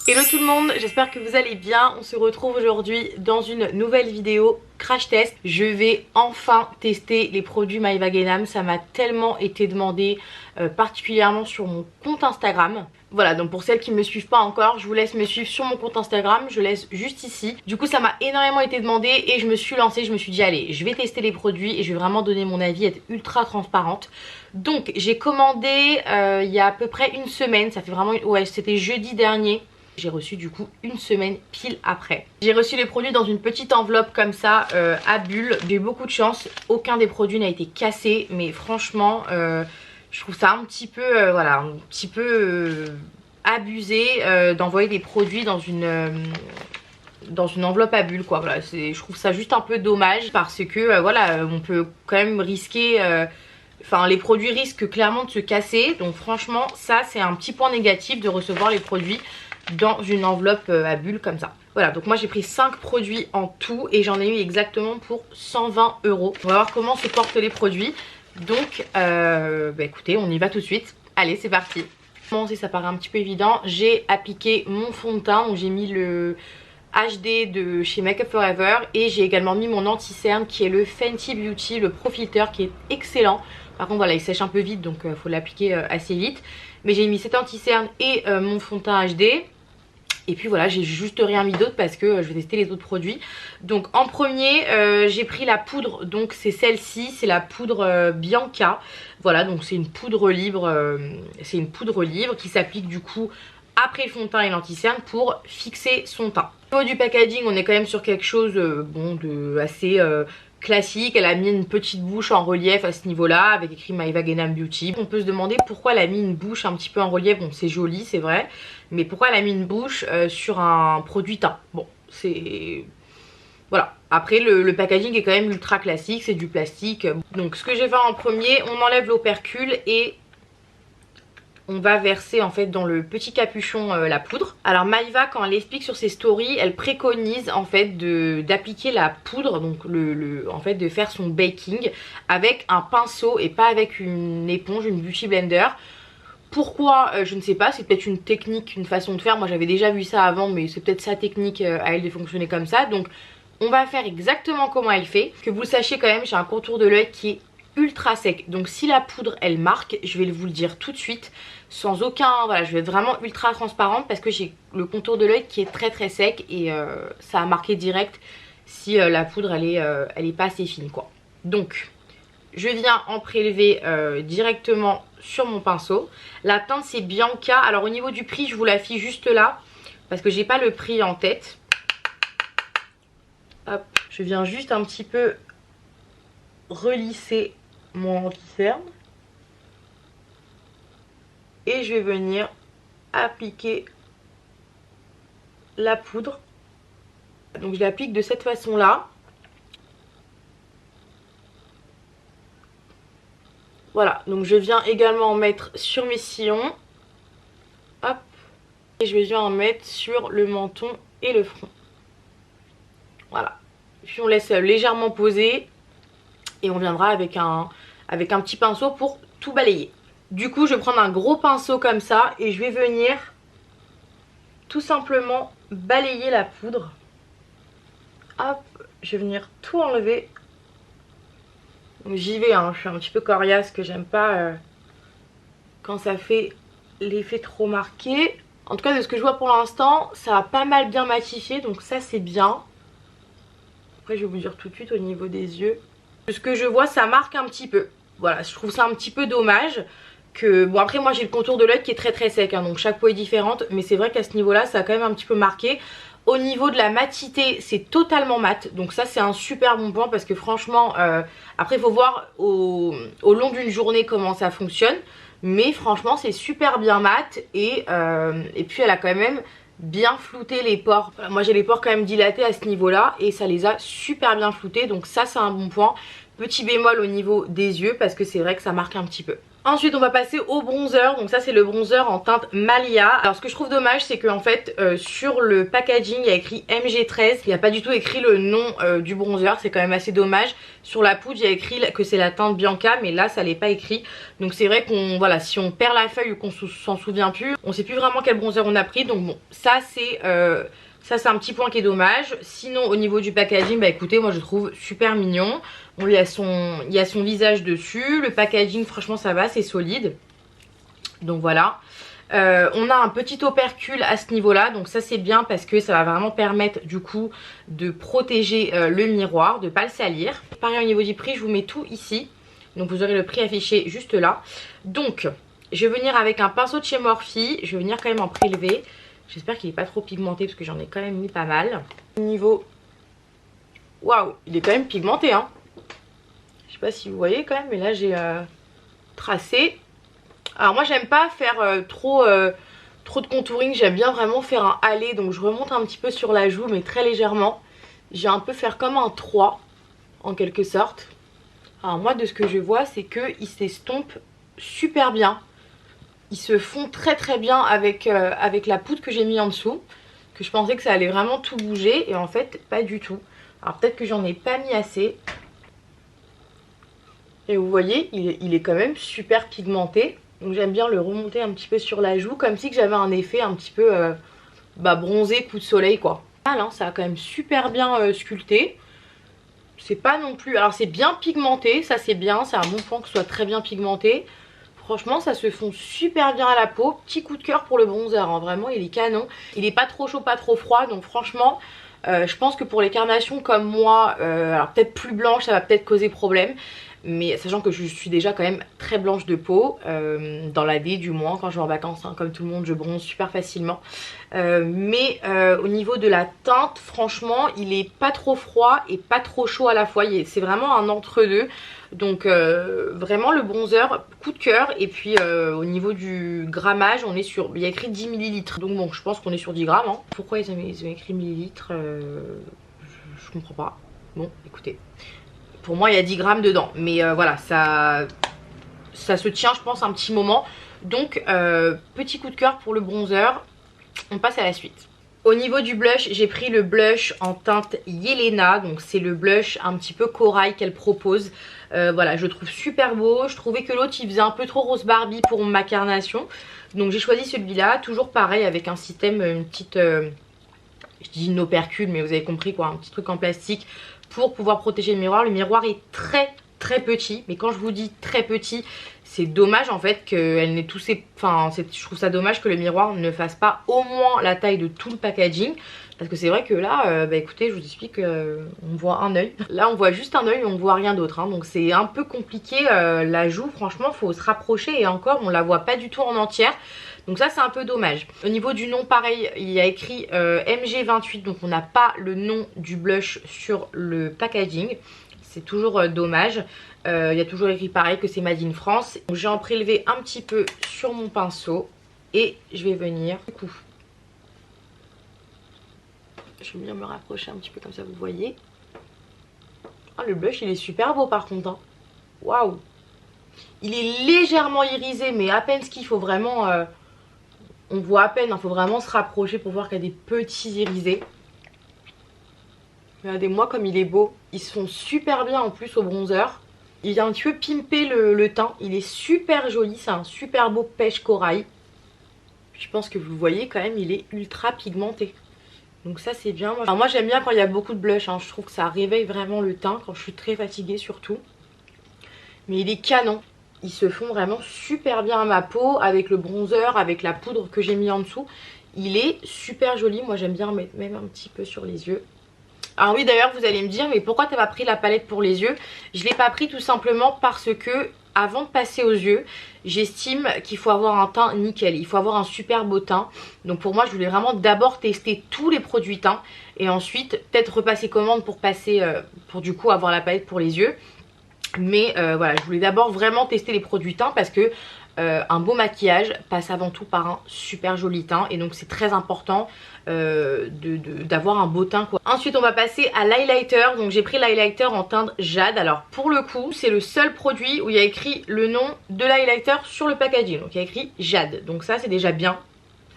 Hello tout le monde, j'espère que vous allez bien. On se retrouve aujourd'hui dans une nouvelle vidéo crash test. Je vais enfin tester les produits Maeva Genam. Ça m'a tellement été demandé, particulièrement sur mon compte Instagram. Voilà, donc pour celles qui ne me suivent pas encore, je vous laisse me suivre sur mon compte Instagram, je laisse juste ici. Du coup ça m'a énormément été demandé et je me suis lancée, je me suis dit allez, je vais tester les produits et je vais vraiment donner mon avis, être ultra transparente. Donc j'ai commandé il y a à peu près une semaine, ça fait vraiment, ouais c'était jeudi dernier. J'ai reçu du coup une semaine pile après. J'ai reçu les produits dans une petite enveloppe comme ça à bulles. J'ai eu beaucoup de chance, aucun des produits n'a été cassé, mais franchement je trouve ça un petit peu voilà, un petit peu abusé d'envoyer des produits dans une enveloppe à bulles quoi. Voilà, je trouve ça juste un peu dommage parce que voilà, on peut quand même risquer enfin les produits risquent clairement de se casser. Donc franchement ça c'est un petit point négatif de recevoir les produits dans une enveloppe à bulles comme ça. Voilà, donc moi j'ai pris 5 produits en tout et j'en ai eu exactement pour 120 €. On va voir comment se portent les produits. Donc bah écoutez, on y va tout de suite. Allez, c'est parti. Commencer, ça paraît un petit peu évident. J'ai appliqué mon fond de teint, donc j'ai mis le HD de chez Makeup Forever et j'ai également mis mon anti-cerne qui est le Fenty Beauty, le Pro Filter, qui est excellent. Par contre voilà, il sèche un peu vite donc faut l'appliquer assez vite. Mais j'ai mis cet anti-cerne et mon fond de teint HD. Et puis voilà, j'ai juste rien mis d'autre parce que je vais tester les autres produits. Donc en premier, j'ai pris la poudre, donc c'est celle-ci, c'est la poudre Bianca. Voilà, donc c'est une poudre libre, qui s'applique du coup après le fond de teint et l'anti-cerne pour fixer son teint. Au niveau du packaging, on est quand même sur quelque chose bon, de assez classique. Elle a mis une petite bouche en relief à ce niveau là avec écrit Maeva Genam Beauty. On peut se demander pourquoi elle a mis une bouche un petit peu en relief. Bon, c'est joli, c'est vrai, mais pourquoi elle a mis une bouche sur un produit teint? Bon, c'est... Voilà. Après le packaging est quand même ultra classique, c'est du plastique. Donc ce que je vais faire en premier, on enlève l'opercule et on va verser en fait dans le petit capuchon la poudre. Alors Maeva, quand elle explique sur ses stories, elle préconise en fait d'appliquer la poudre, donc en fait de faire son baking avec un pinceau et pas avec une éponge, une beauty blender. Pourquoi je ne sais pas, c'est peut-être une technique, une façon de faire. Moi j'avais déjà vu ça avant, mais c'est peut-être sa technique à elle de fonctionner comme ça. Donc on va faire exactement comment elle fait. Que vous le sachiez quand même, j'ai un contour de l'œil qui est ultra sec, donc si la poudre elle marque, je vais vous le dire tout de suite sans aucun, voilà, je vais être vraiment ultra transparente parce que j'ai le contour de l'œil qui est très sec et ça a marqué direct si la poudre elle est pas assez fine quoi. Donc je viens en prélever directement sur mon pinceau. La teinte c'est Bianca. Alors au niveau du prix je vous l'affiche juste là parce que j'ai pas le prix en tête. Hop, je viens juste un petit peu relisser mon anti-cerne et je vais venir appliquer la poudre. Donc je l'applique de cette façon là. Voilà, donc je viens également en mettre sur mes sillons. Hop. Et je viens en mettre sur le menton et le front. Voilà. Puis on laisse légèrement poser et on viendra avec un petit pinceau pour tout balayer. Du coup je vais prendre un gros pinceau comme ça et je vais venir tout simplement balayer la poudre. Hop, je vais venir tout enlever. J'y vais, hein, je suis un petit peu coriace, que j'aime pas quand ça fait l'effet trop marqué. En tout cas de ce que je vois pour l'instant, ça a pas mal bien matifié, donc ça c'est bien. Après je vais vous dire tout de suite au niveau des yeux. De ce que je vois ça marque un petit peu. Voilà, je trouve ça un petit peu dommage. Que bon, après moi j'ai le contour de l'œil qui est très sec hein, donc chaque peau est différente, mais c'est vrai qu'à ce niveau là ça a quand même un petit peu marqué. Au niveau de la matité c'est totalement mat, donc ça c'est un super bon point parce que franchement après il faut voir au long d'une journée comment ça fonctionne, mais franchement c'est super bien mat et puis elle a quand même bien flouté les pores. Moi j'ai les pores quand même dilatés à ce niveau là et ça les a super bien floutés, donc ça c'est un bon point. Petit bémol au niveau des yeux parce que c'est vrai que ça marque un petit peu. Ensuite on va passer au bronzer, donc ça c'est le bronzer en teinte Malia. Alors ce que je trouve dommage c'est qu'en fait sur le packaging il y a écrit MG13, il n'y a pas du tout écrit le nom du bronzer, c'est quand même assez dommage. Sur la poudre il y a écrit que c'est la teinte Bianca, mais là ça n'est pas écrit. Donc c'est vrai qu'on, voilà, si on perd la feuille ou qu'on s'en souvient plus, on sait plus vraiment quel bronzer on a pris. Donc bon, ça c'est un petit point qui est dommage. Sinon au niveau du packaging, bah écoutez, moi je trouve super mignon. Bon, il y a son visage dessus. Le packaging franchement ça va, c'est solide. Donc voilà. On a un petit opercule à ce niveau là, donc ça c'est bien parce que ça va vraiment permettre du coup de protéger le miroir, de ne pas le salir. Pareil au niveau du prix, je vous mets tout ici. Donc vous aurez le prix affiché juste là. Donc je vais venir avec un pinceau de chez Morphe. Je vais venir quand même en prélever. J'espère qu'il n'est pas trop pigmenté parce que j'en ai quand même mis pas mal. Niveau... Waouh, il est quand même pigmenté hein. Je sais pas si vous voyez quand même, mais là j'ai tracé. Alors moi j'aime pas faire trop de contouring, j'aime bien vraiment faire un allé. Donc je remonte un petit peu sur la joue mais très légèrement. J'ai un peu faire comme un 3 en quelque sorte. Alors moi de ce que je vois c'est qu'ils s'estompent super bien. Ils se font très très bien avec la poudre que j'ai mis en dessous. Que je pensais que ça allait vraiment tout bouger et en fait pas du tout. Alors peut-être que j'en ai pas mis assez. Et vous voyez, il est quand même super pigmenté. Donc j'aime bien le remonter un petit peu sur la joue. Comme si j'avais un effet un petit peu bronzé, coup de soleil quoi. Voilà, ça a quand même super bien sculpté. C'est pas non plus... Alors c'est bien pigmenté, ça c'est bien. C'est un bon point que ce soit très bien pigmenté. Franchement ça se fond super bien à la peau. Petit coup de cœur pour le bronzer hein. Vraiment il est canon. Il est pas trop chaud, pas trop froid. Donc franchement... je pense que pour les carnations comme moi, alors peut-être plus blanche, ça va peut-être causer problème. Mais sachant que je suis déjà quand même très blanche de peau, dans la D du moins, quand je vais en vacances, hein, comme tout le monde, je bronze super facilement. Mais au niveau de la teinte, franchement, il est pas trop froid et pas trop chaud à la fois. C'est vraiment un entre-deux. Donc vraiment le bronzer, coup de cœur. Et puis au niveau du grammage, on est sur... Il y a écrit 10 ml. Donc bon, je pense qu'on est sur 10 grammes. Hein. Pourquoi ils ont écrit millilitres je comprends pas. Bon, écoutez. Pour moi il y a 10 grammes dedans. Mais voilà, ça se tient je pense un petit moment. Donc petit coup de cœur pour le bronzer. On passe à la suite. Au niveau du blush, j'ai pris le blush en teinte Yelena. Donc c'est le blush un petit peu corail qu'elle propose. Voilà, je le trouve super beau. Je trouvais que l'autre il faisait un peu trop rose Barbie pour ma carnation. Donc j'ai choisi celui-là. Toujours pareil avec un système, une petite... je dis une opercule mais vous avez compris quoi. Un petit truc en plastique pour pouvoir protéger le miroir. Le miroir est très très petit. Mais quand je vous dis très petit... C'est dommage en fait qu'elle n'ait tous ces... Enfin, je trouve ça dommage que le miroir ne fasse pas au moins la taille de tout le packaging. Parce que c'est vrai que là, écoutez, je vous explique, on voit un œil. Là, on voit juste un œil, on voit rien d'autre. Hein. Donc c'est un peu compliqué. La joue, franchement, faut se rapprocher. Et encore, on la voit pas du tout en entière. Donc ça, c'est un peu dommage. Au niveau du nom, pareil, il y a écrit MG28. Donc on n'a pas le nom du blush sur le packaging. C'est toujours dommage. Il y a toujours écrit pareil que c'est Made in France. J'ai en prélevé un petit peu sur mon pinceau. Et je vais venir, du coup, je vais venir me rapprocher un petit peu comme ça vous voyez. Ah, le blush il est super beau par contre. Hein. Waouh. Il est légèrement irisé mais à peine ce qu'il faut vraiment... on voit à peine, il faut vraiment se rapprocher pour voir qu'il y a des petits irisés. Regardez-moi comme il est beau. Ils se font super bien en plus au bronzer. Il vient un petit peu pimper le teint. Il est super joli. C'est un super beau pêche corail. Je pense que vous voyez quand même, il est ultra pigmenté. Donc ça c'est bien. Alors moi j'aime bien quand il y a beaucoup de blush. Hein. Je trouve que ça réveille vraiment le teint quand je suis très fatiguée surtout. Mais il est canon. Ils se font vraiment super bien à ma peau. Avec le bronzer, avec la poudre que j'ai mis en dessous. Il est super joli. Moi j'aime bien mettre même un petit peu sur les yeux. Alors oui d'ailleurs vous allez me dire mais pourquoi t'as pas pris la palette pour les yeux? Je l'ai pas pris tout simplement parce que avant de passer aux yeux j'estime qu'il faut avoir un teint nickel. Il faut avoir un super beau teint. Donc pour moi je voulais vraiment d'abord tester tous les produits teint. Et ensuite peut-être repasser commande pour passer pour du coup avoir la palette pour les yeux. Mais voilà, je voulais d'abord vraiment tester les produits teint parce que un beau maquillage passe avant tout par un super joli teint. Et donc c'est très important d'avoir un beau teint quoi. Ensuite on va passer à l'highlighter. Donc j'ai pris l'highlighter en teinte jade. Alors pour le coup c'est le seul produit où il y a écrit le nom de l'highlighter sur le packaging. Donc il y a écrit jade. Donc ça c'est déjà bien.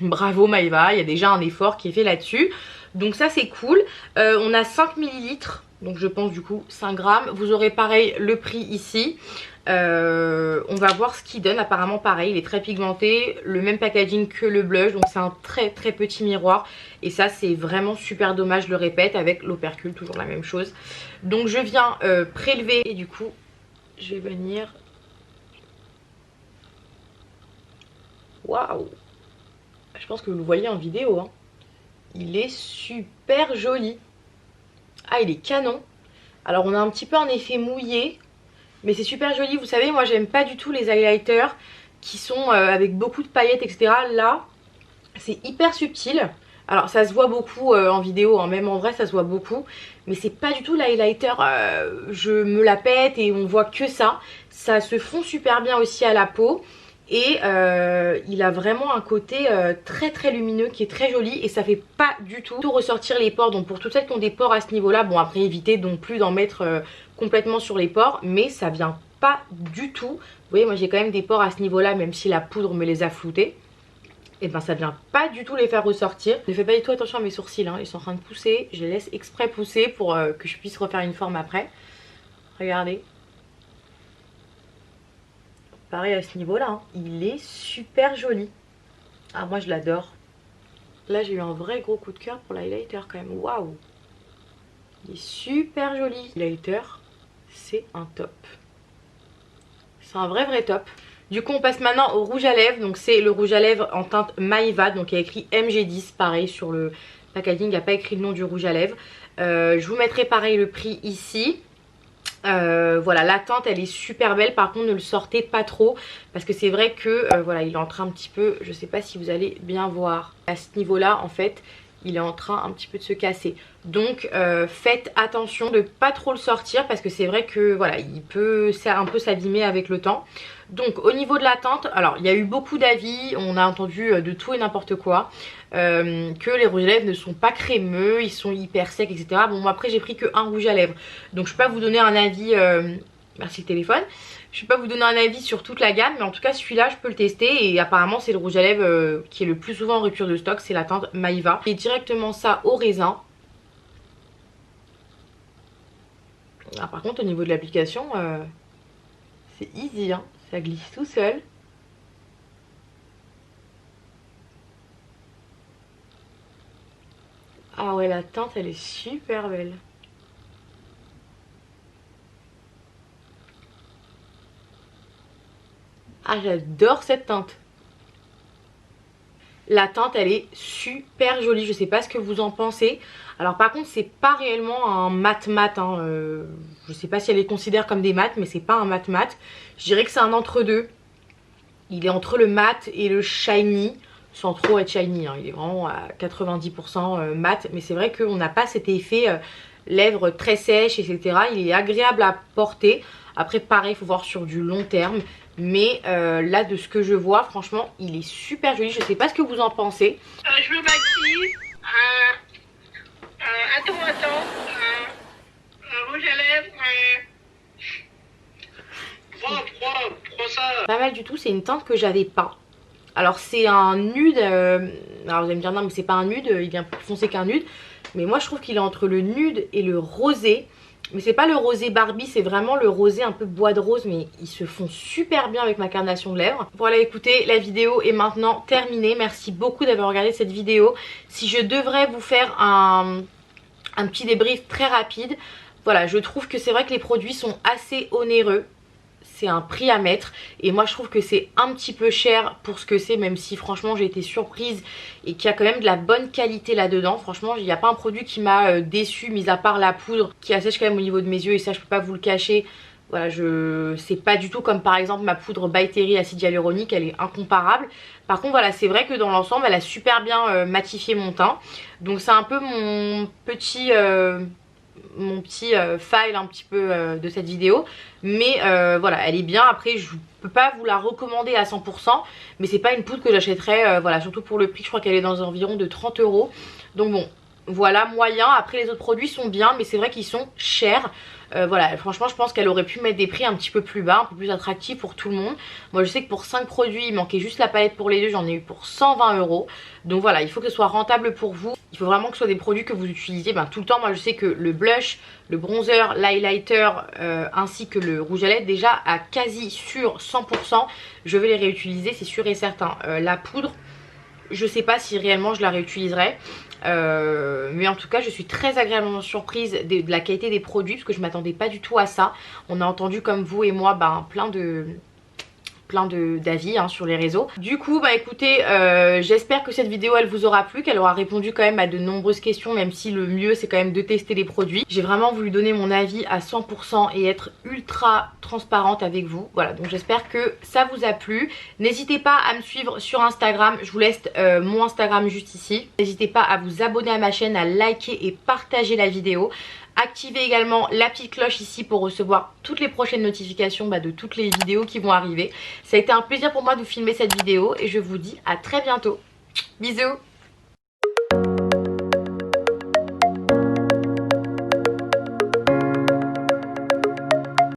Bravo Maeva, il y a déjà un effort qui est fait là-dessus. Donc ça c'est cool. On a 5 millilitres. Donc je pense du coup 5 grammes. Vous aurez pareil le prix ici. On va voir ce qu'il donne. Apparemment pareil, il est très pigmenté. Le même packaging que le blush. Donc c'est un très très petit miroir. Et ça c'est vraiment super dommage, je le répète. Avec l'opercule, toujours la même chose. Donc je viens prélever. Et du coup je vais venir. Waouh! Je pense que vous le voyez en vidéo, hein. Il est super joli. Ah, il est canon. Alors on a un petit peu un effet mouillé, mais c'est super joli. Vous savez, moi j'aime pas du tout les highlighters qui sont avec beaucoup de paillettes, etc. Là, c'est hyper subtil. Alors ça se voit beaucoup en vidéo, hein. Même en vrai ça se voit beaucoup. Mais c'est pas du tout l'highlighter je me la pète et on voit que ça. Ça se fond super bien aussi à la peau. Et il a vraiment un côté très très lumineux qui est très joli. Et ça fait pas du tout ressortir les pores. Donc pour toutes celles qui ont des pores à ce niveau là, bon après évitez non plus d'en mettre complètement sur les pores. Mais ça vient pas du tout. Vous voyez moi j'ai quand même des pores à ce niveau là, même si la poudre me les a floutés. Et ben ça vient pas du tout les faire ressortir. Ne fais pas du tout attention à mes sourcils, hein. Ils sont en train de pousser. Je les laisse exprès pousser pour que je puisse refaire une forme après. Regardez. Pareil à ce niveau là, hein. Il est super joli. Ah moi je l'adore. Là j'ai eu un vrai gros coup de cœur pour l'highlighter quand même. Waouh. Il est super joli. L'highlighter c'est un top. C'est un vrai top. Du coup on passe maintenant au rouge à lèvres. Donc c'est le rouge à lèvres en teinte Maeva. Donc il y a écrit MG10 pareil sur le packaging. Il n'y a pas écrit le nom du rouge à lèvres. Je vous mettrai pareil le prix ici. Voilà, la teinte elle est super belle. Par contre ne le sortez pas trop parce que c'est vrai que voilà, il est en train un petit peu, je sais pas si vous allez bien voir à ce niveau là, en fait il est en train un petit peu de se casser. Donc faites attention de pas trop le sortir parce que c'est vrai que voilà, il peut un peu s'abîmer avec le temps. Donc au niveau de la teinte, alors il y a eu beaucoup d'avis, on a entendu de tout et n'importe quoi. Que les rouges à lèvres ne sont pas crémeux, ils sont hyper secs, etc. Bon moi après j'ai pris que un rouge à lèvres. Donc je peux pas vous donner un avis, merci le téléphone. Je peux pas vous donner un avis sur toute la gamme, mais en tout cas celui-là je peux le tester. Et apparemment c'est le rouge à lèvres qui est le plus souvent en rupture de stock, c'est la teinte Maeva. Et directement ça au raisin. Ah, par contre au niveau de l'application c'est easy, hein. Ça glisse tout seul. Ah ouais, la teinte elle est super belle. Ah j'adore cette teinte. La teinte elle est super jolie, je sais pas ce que vous en pensez. Alors par contre c'est pas réellement un mat hein. Je sais pas si elle les considère comme des mats, mais c'est pas un mat. Je dirais que c'est un entre-deux. Il est entre le mat et le shiny, sans trop être shiny, hein. Il est vraiment à 90% mat. Mais c'est vrai qu'on n'a pas cet effet lèvres très sèches, etc. Il est agréable à porter. Après pareil, il faut voir sur du long terme. Mais là de ce que je vois, franchement il est super joli. Je sais pas ce que vous en pensez. Je me maquille. Attends. Rouge à lèvres. Prends ça. Pas mal du tout, c'est une teinte que j'avais pas. Alors c'est un nude, alors vous allez me dire non mais c'est pas un nude, il est bien plus foncé qu'un nude. Mais moi je trouve qu'il est entre le nude et le rosé. Mais c'est pas le rosé Barbie, c'est vraiment le rosé un peu bois de rose. Mais ils se font super bien avec ma carnation de lèvres. Voilà écoutez, la vidéo est maintenant terminée. Merci beaucoup d'avoir regardé cette vidéo. Si je devrais vous faire un petit débrief très rapide, voilà, je trouve que c'est vrai que les produits sont assez onéreux. C'est un prix à mettre et moi je trouve que c'est un petit peu cher pour ce que c'est, même si franchement j'ai été surprise et qu'il y a quand même de la bonne qualité là dedans. Franchement il n'y a pas un produit qui m'a déçu, mis à part la poudre qui assèche quand même au niveau de mes yeux, et ça je peux pas vous le cacher. Voilà, c'est pas du tout comme par exemple ma poudre By Terry acide hyaluronique, elle est incomparable. Par contre voilà, c'est vrai que dans l'ensemble elle a super bien matifié mon teint. Donc c'est un peu mon petit mon petit file un petit peu de cette vidéo. Mais voilà, elle est bien. Après je peux pas vous la recommander à 100%, mais c'est pas une poudre que j'achèterais, voilà, surtout pour le prix. Je crois qu'elle est dans environ de 30 €. Donc bon, voilà, moyen. Après les autres produits sont bien, mais c'est vrai qu'ils sont chers. Voilà, franchement je pense qu'elle aurait pu mettre des prix un petit peu plus bas, un peu plus attractifs pour tout le monde. Moi je sais que pour 5 produits il manquait juste la palette pour les deux, j'en ai eu pour 120 €. Donc voilà, il faut que ce soit rentable pour vous. Il faut vraiment que ce soit des produits que vous utilisiez tout le temps. Moi je sais que le blush, le bronzer, l'highlighter ainsi que le rouge à lèvres, déjà à quasi sûr 100% je vais les réutiliser, c'est sûr et certain. La poudre, je sais pas si réellement je la réutiliserai. Mais en tout cas je suis très agréablement surprise de la qualité des produits, parce que je m'attendais pas du tout à ça. On a entendu comme vous et moi plein d'avis sur les réseaux. Du coup écoutez, j'espère que cette vidéo elle vous aura plu, qu'elle aura répondu quand même à de nombreuses questions, même si le mieux c'est quand même de tester les produits. J'ai vraiment voulu donner mon avis à 100% et être ultra transparente avec vous. Voilà, donc j'espère que ça vous a plu. N'hésitez pas à me suivre sur Instagram, je vous laisse mon Instagram juste ici. N'hésitez pas à vous abonner à ma chaîne, à liker et partager la vidéo. Activez également la petite cloche ici pour recevoir toutes les prochaines notifications de toutes les vidéos qui vont arriver. Ça a été un plaisir pour moi de vous filmer cette vidéo et je vous dis à très bientôt. Bisous.